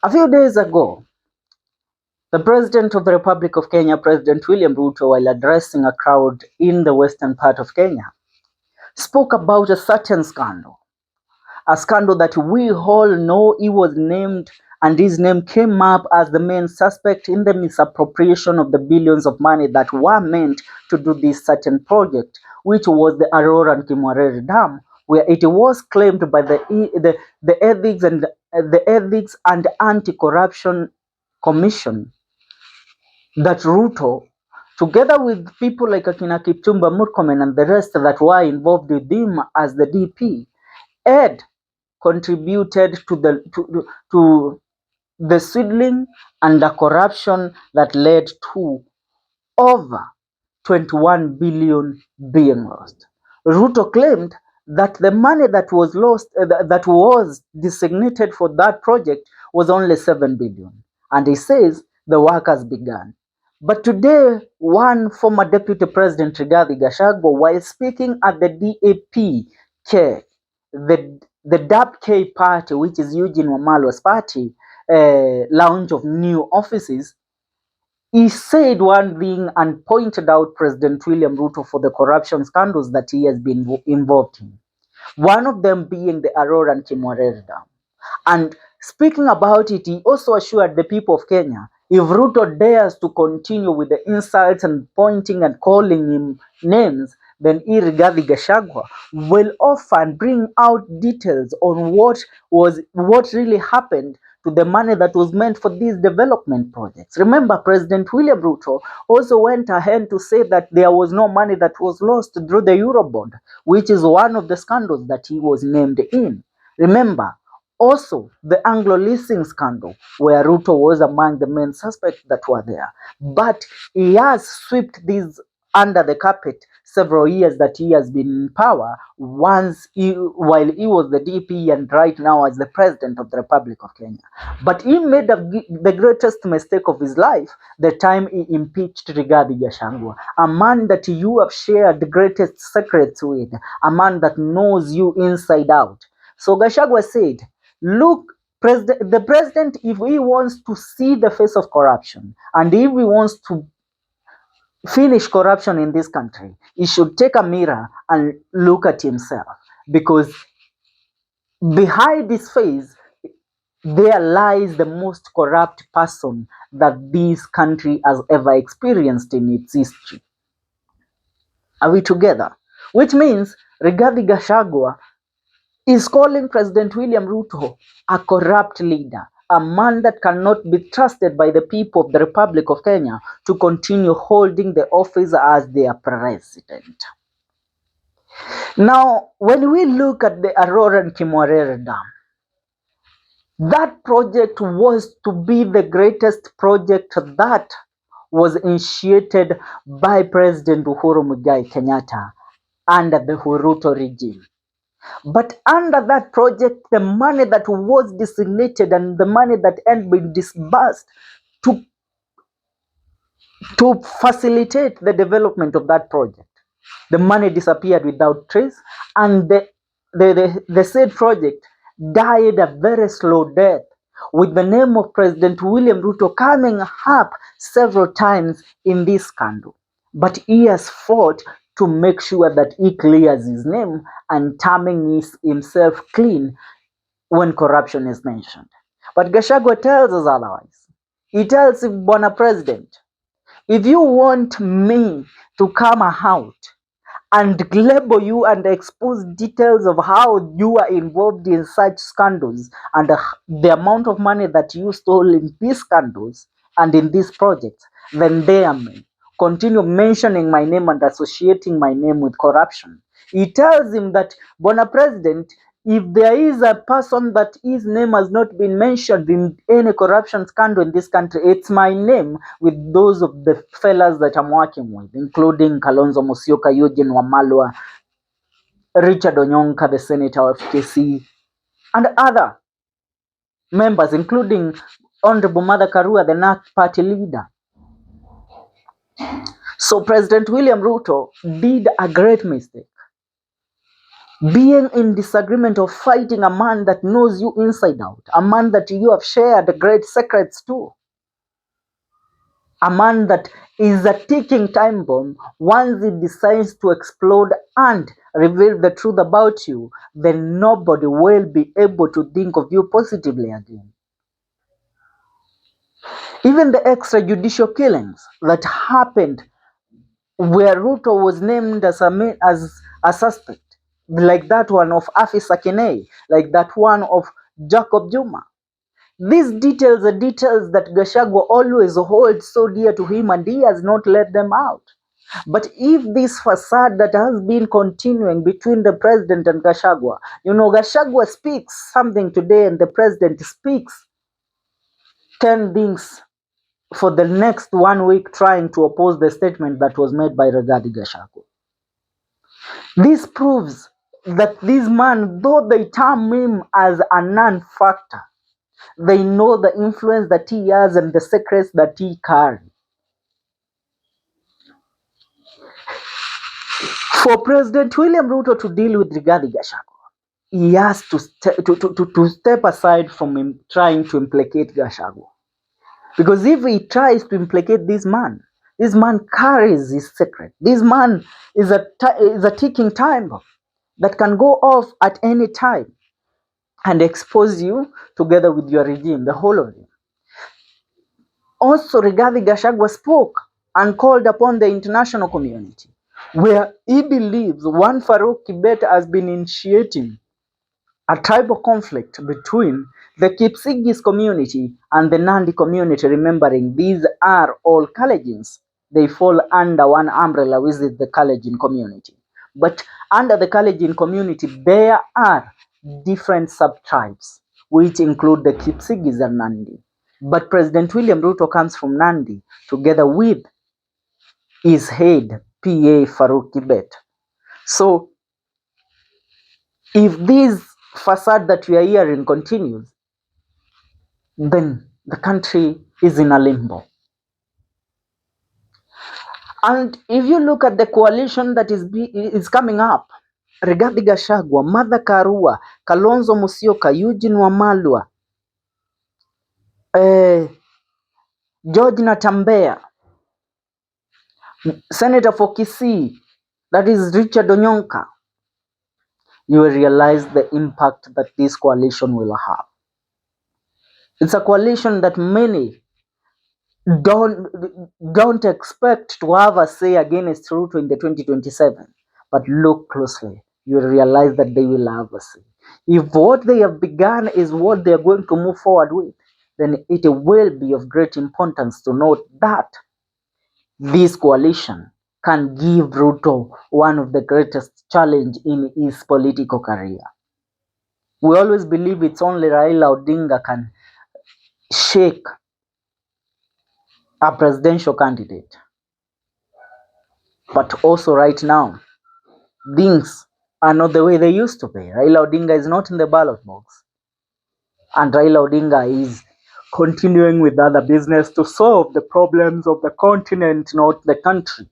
A few days ago, the President of the Republic of Kenya, President William Ruto, while addressing a crowd in the western part of Kenya, spoke about a certain scandal. A scandal that we all know he was named, and his name came up as the main suspect in the misappropriation of the billions of money that were meant to do this certain project, which was the Arror Kimwarer Dam, where it was claimed by the Ethics and Anti-Corruption Commission that Ruto, together with people like Akina Kipchumba Murkomen and the rest that were involved with him as the DP, had contributed to the swindling and the corruption that led to over 21 billion being lost. Ruto claimed that the money that was lost, that was designated for that project, was only 7 billion. And he says the work has begun. But today, one former Deputy President, Gachagua, while speaking at the DAP-K, the DAP-K party, which is Eugene Wamalwa's party, launch of new offices, he said one thing and pointed out President William Ruto for the corruption scandals that he has been involved in. One of them being the Arror Kimwarer Dam. And speaking about it, he also assured the people of Kenya, if Ruto dares to continue with the insults and pointing and calling him names, then Rigathi Gachagua will often bring out details on what really happened to the money that was meant for these development projects. Remember, President William Ruto also went ahead to say that there was no money that was lost through the Eurobond, which is one of the scandals that he was named in. Remember, also the Anglo leasing scandal, where Ruto was among the main suspects that were there. But he has swept these under the carpet several years that he has been in power, while he was the DP and right now as the President of the Republic of Kenya. But he made the greatest mistake of his life the time he impeached Rigathi Gachagua, a man that you have shared the greatest secrets with, a man that knows you inside out. So Gachagua said, look, the president, if he wants to see the face of corruption and if he wants to finish corruption in this country, he should take a mirror and look at himself, because behind his face there lies the most corrupt person that this country has ever experienced in its history. Are we together? Which means Rigathi Gachagua is calling President William Ruto a corrupt leader, a man that cannot be trusted by the people of the Republic of Kenya to continue holding the office as their president. Now, when we look at the Arror Kimwarer Dam, that project was to be the greatest project that was initiated by President Uhuru Muigai Kenyatta under the Ruto regime. But under that project, the money that was designated and the money that had been disbursed to facilitate the development of that project, the money disappeared without trace, and the said project died a very slow death, with the name of President William Ruto coming up several times in this scandal. But he has fought to make sure that he clears his name and terming himself clean when corruption is mentioned. But Gachagua tells us otherwise. He tells him, Bwana President, if you want me to come out and label you and expose details of how you are involved in such scandals and the amount of money that you stole in these scandals and in these projects, then dare me. Continue mentioning my name and associating my name with corruption. He tells him that, Bwana President, if there is a person that his name has not been mentioned in any corruption scandal in this country, it's my name with those of the fellas that I'm working with, including Kalonzo Musyoka, Eugene Wamalwa, Richard Onyonka, the senator of KC, and other members, including Honorable Mother Karua, the NARC party leader. So President William Ruto did a great mistake. being in disagreement or fighting a man that knows you inside out, a man that you have shared great secrets to, a man that is a ticking time bomb. Once it decides to explode and reveal the truth about you, then nobody will be able to think of you positively again. Even the extrajudicial killings that happened where Ruto was named as a suspect, like that one of Afisa Kinei, like that one of Jacob Juma. These details are details that Gachagua always holds so dear to him, and he has not let them out. But if this facade that has been continuing between the president and Gachagua, Gachagua speaks something today and the president speaks 10 things for the next 1 week, trying to oppose the statement that was made by Rigathi Gachagua. This proves that this man, though they term him as a non-factor, they know the influence that he has and the secrets that he carries. For President William Ruto to deal with Rigathi Gachagua, he has to step aside from him trying to implicate Gachagua. Because if he tries to implicate this man carries his secret. This man is a ticking time bomb that can go off at any time and expose you together with your regime, the whole of you. Also, Rigathi Gachagua spoke and called upon the international community, where he believes one Farouk Kibet has been initiating a tribal conflict between the Kipsigis community and the Nandi community, remembering these are all Kalejins. They fall under one umbrella, which is the Kalejin community. But under the Kalejin community, there are different sub-tribes, which include the Kipsigis and Nandi. But President William Ruto comes from Nandi, together with his head, PA Farouk Kibet. So, if this facade that we are hearing continues, then the country is in a limbo. And if you look at the coalition that is coming up, Rigathi Gachagua, Martha Karua, Kalonzo Musyoka, Eugene Wamalwa, George Natambea, Senator for Kisii, that is Richard Onyonka, you will realize the impact that this coalition will have. It's a coalition that many don't expect to have a say against Ruto in the 2027. But look closely, you will realize that they will have a say. If what they have begun is what they are going to move forward with, then it will be of great importance to note that this coalition can give Ruto one of the greatest challenge in his political career. We always believe it's only Raila Odinga can shake a presidential candidate. But also right now, things are not the way they used to be. Raila Odinga is not in the ballot box. And Raila Odinga is continuing with other business to solve the problems of the continent, not the country.